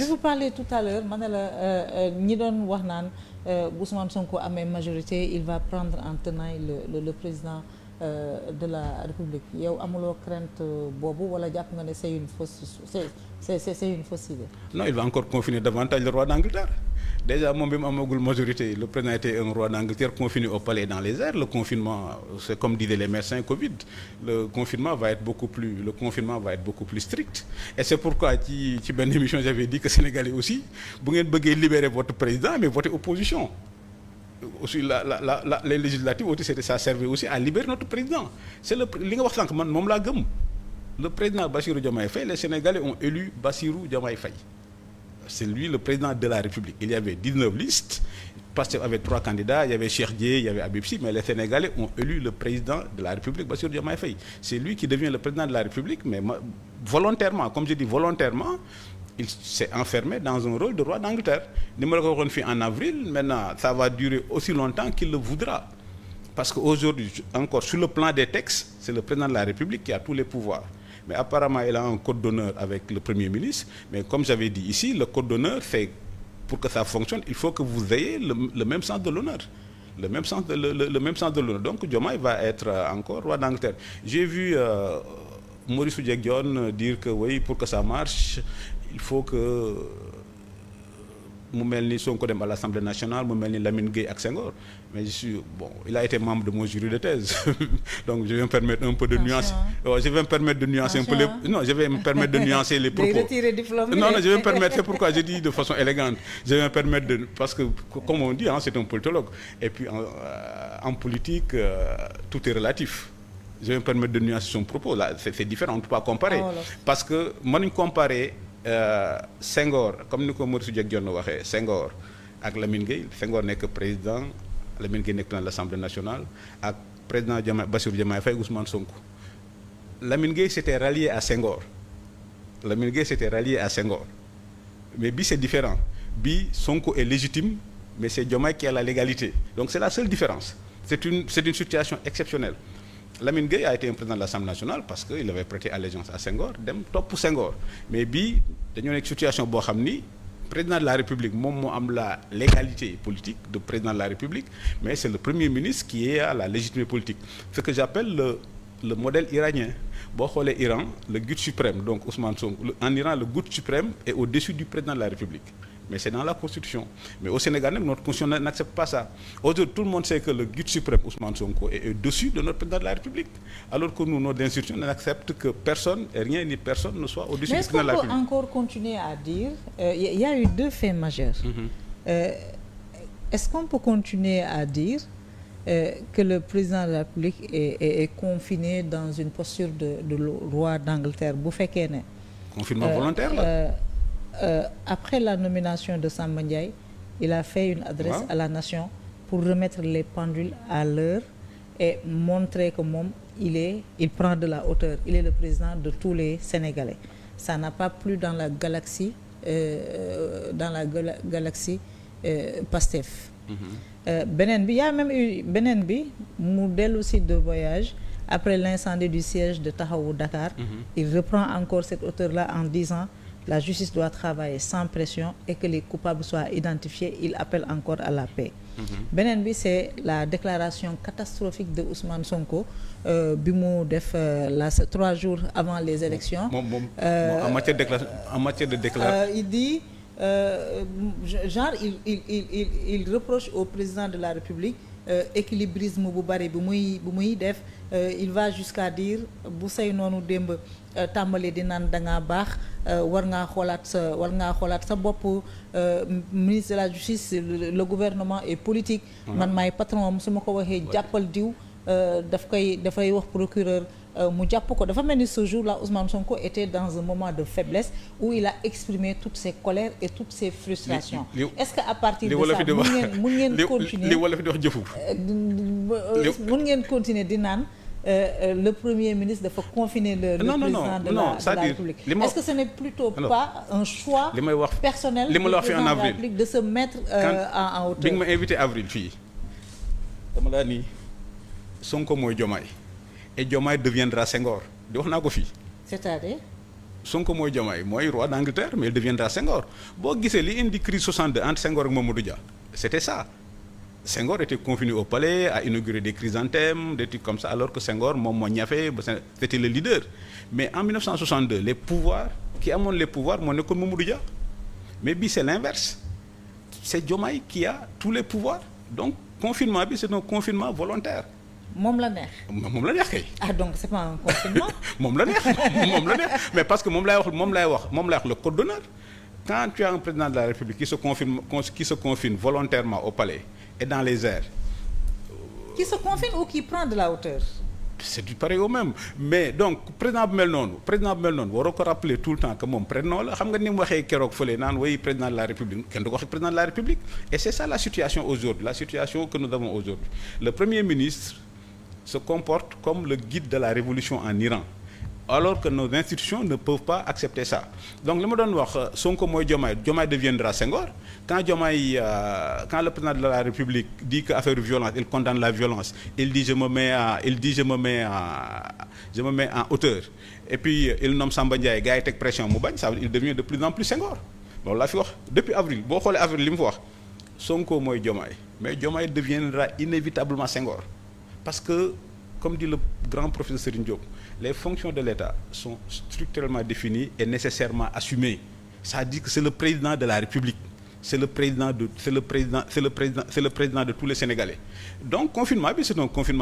vous parlais tout à l'heure ma ne la ñi doon wax naan Ousmane Sonko amee majorité il va prendre en tenaille le président de la République yow amuloo crainte boobu wala jàpp nga ne c'est une fausse c'est une fausse idée. Non, il va encore confiner davantage le roi d'Angleterre. Déjà moom bi mu amagul majorité le président était un roi d'Angleterre confiné au palais dans les airs. Le confinement, c'est comme disaient les médecins Covid, le confinement va être beaucoup plus strict. Et c'est pourquoi ci benn émission j'avais dit que Sénégalais aussi bu ngeen bëggee libérer votre président mais votez opposition. Aussi les législatives aussi ça servait aussi à libérer notre président. C'est li nga wax sànq man moom laa gëm. Le président Bassirou Diomaye Faye, les Sénégalais ont élu Bassirou Diomaye Faye. C'est lui le président de la République. Il y avait 19 listes, Pastef avait 3 candidats, il y avait Cheikh Dieye, il y avait Habib Sy, mais les Sénégalais ont élu le président de la République, Bassirou Diomaye Faye. C'est lui qui devient le président de la République, mais volontairement, comme je dis volontairement, il s'est enfermé dans un rôle de roi d'Angleterre. Ni ma la ko waxoon fii en avril, maintenant ça va durer aussi longtemps qu'il le voudra. Parce qu'aujourd'hui, encore sur le plan des textes, c'est le président de la République qui a tous les pouvoirs. Mais apparemment, il a un code d'honneur avec le Premier ministre. Mais comme j'avais dit ici, le code d'honneur fait, pour que ça fonctionne, il faut que vous ayez le même sens de l'honneur. Le même sens de l'honneur. Donc, Diomaye va être encore roi d'Angleterre. J'ai vu Maurice Oudjegdione dire que oui, pour que ça marche, il faut que mu mel ni Sonko dem à l'Assemblée nationale mu mel ni Lamine Gueye ak Senghor mais il a été membre de mon jury de thèse donc je vais me permettre un peu de nuancer. Je vais me permettre de nuancer un peu je vais me permettre de nuancer les propos. Non, je vais me permettre, c'est pourquoi je dis de façon élégante. Je vais me permettre parce que comme on dit c'est un politologue et puis en politique tout est relatif. Je vais me permettre de nuancer son propos là, c'est différent, on ne peut pas comparer parce que mënuñ comparer Senghor comme ni ko Maurice Diagne waxee Senghor ak Lamine Gueye. Senghor nekk président, Lamine Gueye nekk dans l'Assemblée nationale ak président Bassirou Diomaye Faye Ousmane Sonko. Lamine Gueye s'était rallié à Senghor. Mais bi c'est différent. Bi Sonko est légitime mais c'est Diomaye qui a la légalité. Donc c'est la seule différence. C'est une situation exceptionnelle. Lamine Gueye a été un président de l'Assemblée nationale parce que il avait prêté allégeance à Senghor dem topp Senghor mais bii dañoo nekk situation boo xam ni président de la République moom moo am la légalité politique de président de la République mais c'est le premier ministre qui est à la légitimité politique. Ce que j'appelle le modèle iranien. Boo xoolee Iran le guide suprême donc Ousmane Sonko en Iran le guide suprême est au-dessus du président de la République. Mais c'est dans la Constitution. Mais au Sénégal, notre Constitution n'accepte pas ça. Aujourd'hui, tout le monde sait que le guide suprême, Ousmane Sonko, est au-dessus de notre président de la République. Alors que nous, notre institution n'accepte que personne, et rien ni personne ne soit au-dessus du président de la République. Mais est-ce qu'on peut encore continuer à dire... Il y a eu 2 faits majeurs. Est-ce qu'on peut continuer à dire que le président de la République est confiné dans une posture de roi d'Angleterre bu fekkee ne... Confinement volontaire, là après la nomination de Samba Ndiaye, il a fait une adresse à la nation pour remettre les pendules à l'heure et montrer que moom il prend de la hauteur. Il est le président de tous les Sénégalais. Ça n'a pas plu dans la galaxie Pastef. Beneen bi y a même eu beneen bi mu dellu si de voyage après l'incendie du siège de Taxawu Dakar. Il reprend encore cette hauteur-là en disant la justice doit travailler sans pression et que les coupables soient identifiés. Il appelle encore à la paix. Beneen bi c'est la déclaration catastrophique de Ousmane Sonko bi mu def 3 jours avant les élections. En matière de déclaration. Il dit il reproche au président de la République équilibrisme bu bari bu muy def. Il va jusqu'à dire bu say noonu démb tàmbali di naan da ngaa baax war ngaa xoolaat sa bopp ministre de la justice le gouvernement est politique. Man maay patron am su ma ko waxee jàppal diw dafay wax procureur mu jàpp ko. Dafa mel ni ce jour-là Ousmane Sonko était dans un moment de faiblesse où il a exprimé toutes ses colères et toutes ses frustrations. Est-ce que à partir de ça mun ngeen continuer li wala fi di wax jëfu mun ngeen continuer di naan le premier ministre dafa confiner le président de la République. Est-ce que ce n'est plutôt pas un choix personnel du président de la République de se mettre en hauteur? Bi nga ma invité avril fii dama laa ni Sonko mooy Diomaye et Diomaye deviendra Senghor di wax naa ko fii. C'est-à-dire Sonko mooy Diomaye mooy roi d'Angleterre mais il deviendra Senghor boo gisee li indi crise 62 entre Senghor ak Mamadou Dia c'était ça. Senghor était confiné au palais à inaugurer des chrysanthèmes des trucs comme ça alors que Senghor moom moo ñafe ba c'était le leader mais en 1962 les pouvoirs qui amoon les pouvoirs moo nekkoon Mamadou Dia mais bii c'est l'inverse c'est Diomaye qui a tous les pouvoirs donc confinement bi c'est un confinement volontaire. moom la neex. moom la neex kay. ah donc c'est pas un confinement. moom la neex mais parce que moom lay wax le code d'honneur quand tu as un président de la République qui se confine volontairement au palais et dans les airs. qui se confine ou qui prend de la hauteur. c'est du pareil au même mais donc président bu mel noonu waroo ko rappeler tout le temps que moom président la xam nga ni mu waxee keroog fële naan way président de la République kenn du ko wax président de la République et c'est ça la situation aujourd'hui la situation que nous avons aujourd'hui le premier ministre se comporte comme le guide de la révolution en Iran alors que nos institutions ne peuvent pas accepter ça donc li ma doon wax Sonko mooy Diomaye deviendra Senghor quand le président de la République dit que affaire violence il condamne la violence il dit je me mets en hauteur et puis il nomme Samba Ndiaye gars yi teg pression mu bañ ça il devient de plus en plus Senghor loolu laa fi wax depuis avril boo xoolee avril li mu fa wax Sonko mooy Diomaye mais Diomaye deviendra inévitablement Senghor parce que comme dit le grand professeur Serigne Diop les fonctions de l'État sont structurellement définies et nécessairement assumées ça dit que c'est le président de la République c'est le président de tous les Sénégalais donc confinement bi c'est un confinement